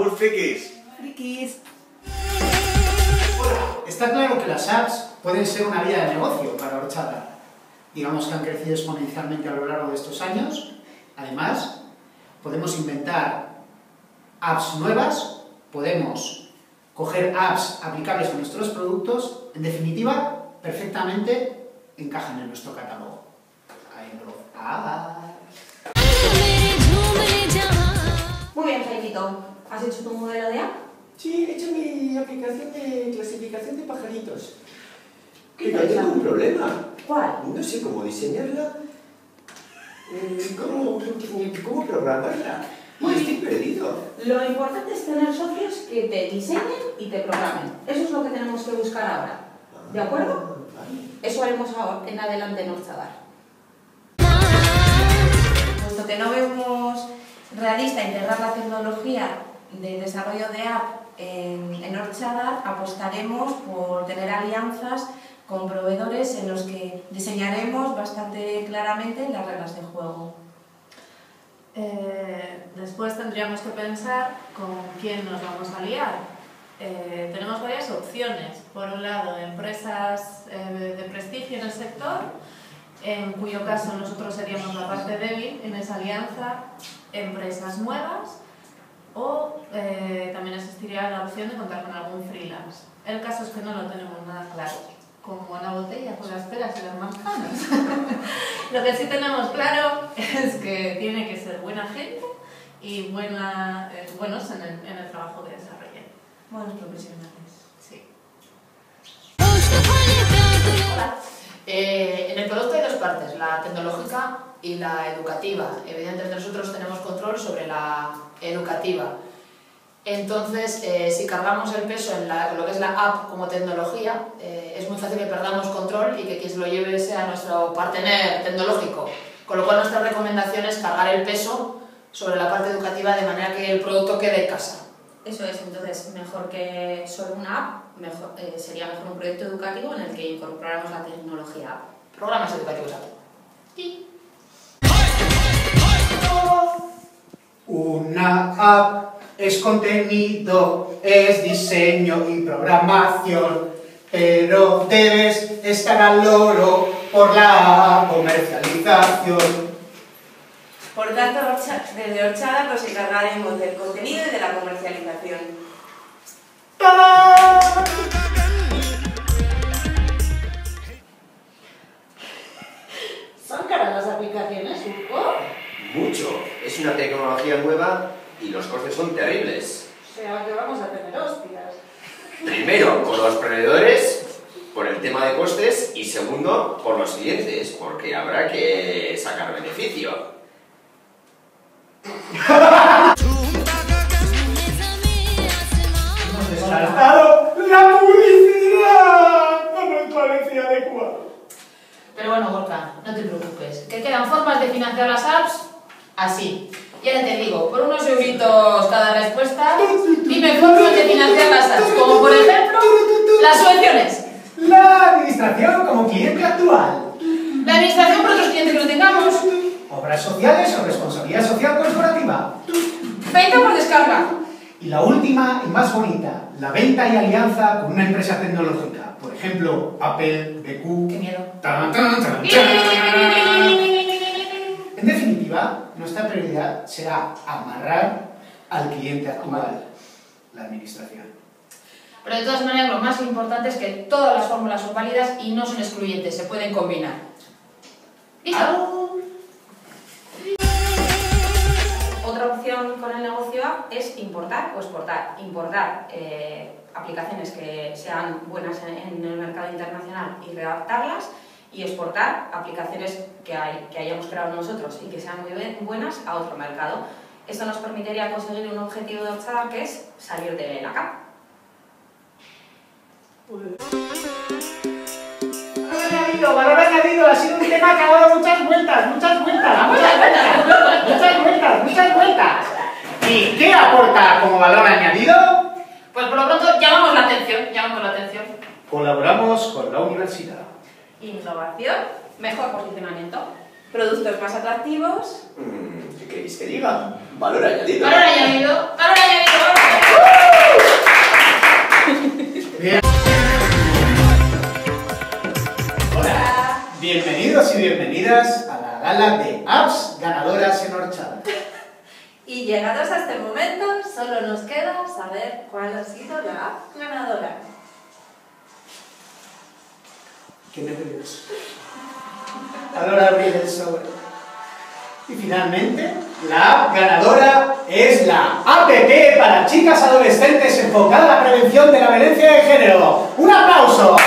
full frikis. Frikis. Hola, está claro que las apps pueden ser una vía de negocio para Horchata. Digamos que han crecido exponencialmente a lo largo de estos años. Además, podemos inventar apps nuevas, podemos coger apps aplicables a nuestros productos, en definitiva, perfectamente encajan en nuestro catálogo. Muy bien, Jaimito. ¿Has hecho tu modelo de app? Sí, he hecho mi aplicación de clasificación de pajaritos. ¿Qué Pero tengo un problema. ¿Cuál? No sé cómo diseñarla, cómo programarla. Muy Estoy bien. perdido. Lo importante es tener socios que te diseñen y te programen. Eso es lo que tenemos que buscar ahora. ¿De acuerdo? Vale. Eso haremos ahora, en adelante en Horchadar. Puesto que no vemos realista integrar la tecnología de desarrollo de app en Horchadar, apostaremos por tener alianzas con proveedores en los que diseñaremos bastante claramente las reglas de juego. Después tendríamos que pensar con quién nos vamos a aliar. Tenemos varias opciones. Por un lado, empresas de prestigio en el sector, en cuyo caso nosotros seríamos la parte débil en esa alianza, empresas nuevas, o también existiría la opción de contar con algún freelance. El caso es que no lo tenemos nada claro, como la botella con las peras y las manzanas. Lo que sí tenemos claro es que tiene que ser buena gente y buenos en el trabajo que desarrollen. Buenos profesionales. Sí. Hola. En el producto hay dos partes, la tecnológica y la educativa. Evidentemente nosotros tenemos control sobre la educativa. Entonces, si cargamos el peso en lo que es la app como tecnología, es muy fácil que perdamos control y que quien se lo lleve sea nuestro partner tecnológico. Con lo cual nuestra recomendación es cargar el peso sobre la parte educativa de manera que el producto quede en casa. Eso es, entonces, mejor que solo una app, sería mejor un proyecto educativo en el que incorporáramos la tecnología app. Programas educativos app. Y Una app es contenido, es diseño y programación, pero debes estar al loro por la comercialización. por tanto, desde Horchadar nos encargaremos del contenido y de la comercialización. ¡Tadán! ¿Son caras las aplicaciones, Hugo? Mucho. Es una tecnología nueva y los costes son terribles. O sea, que vamos a tener hostias. Primero, por los proveedores, por el tema de costes, y segundo, por los clientes, porque habrá que sacar beneficio. Hemos descartado la publicidad. No nos parecía adecuado. Pero bueno, Gorka, no te preocupes, que quedan formas de financiar las apps así. Y ahora te digo, por unos euritos cada respuesta, dime formas de financiar las apps, como por ejemplo, las subvenciones. La administración como cliente actual. La administración por otros clientes que no tengamos. Obras sociales o responsabilidad social corporativa. Venta por descarga. Y la última y más bonita, la venta y alianza con una empresa tecnológica. Por ejemplo, Apple, BQ... Qué miedo. ¡Tan, tan, tan, tan! En definitiva, nuestra prioridad será amarrar al cliente actual, la administración. Pero de todas maneras, lo más importante es que todas las fórmulas son válidas y no son excluyentes, se pueden combinar. ¿Listo? Otra opción con el negocio app es importar o exportar. Importar aplicaciones que sean buenas en el mercado internacional y readaptarlas, y exportar aplicaciones que hayamos creado nosotros y que sean muy buenas a otro mercado. Esto nos permitiría conseguir un objetivo de Horchadar, que es salir de la CAP. Valor añadido, ha sido un tema que ha dado muchas vueltas. ¿Y qué aporta como valor añadido? Pues por lo pronto llamamos la atención, Colaboramos con la universidad. Innovación, mejor posicionamiento, productos más atractivos. ¿Qué queréis que diga? Valor añadido. Valor añadido. Valor añadido. Bien. Hola. Bienvenidos y bienvenidas a la gala de apps ganadoras en Orchada. Y llegados a este momento, solo nos queda saber cuál ha sido la app ganadora. Qué nervios. Ahora abrir el sobre. Y finalmente, la app ganadora es la app para chicas adolescentes enfocada a la prevención de la violencia de género. ¡Un aplauso!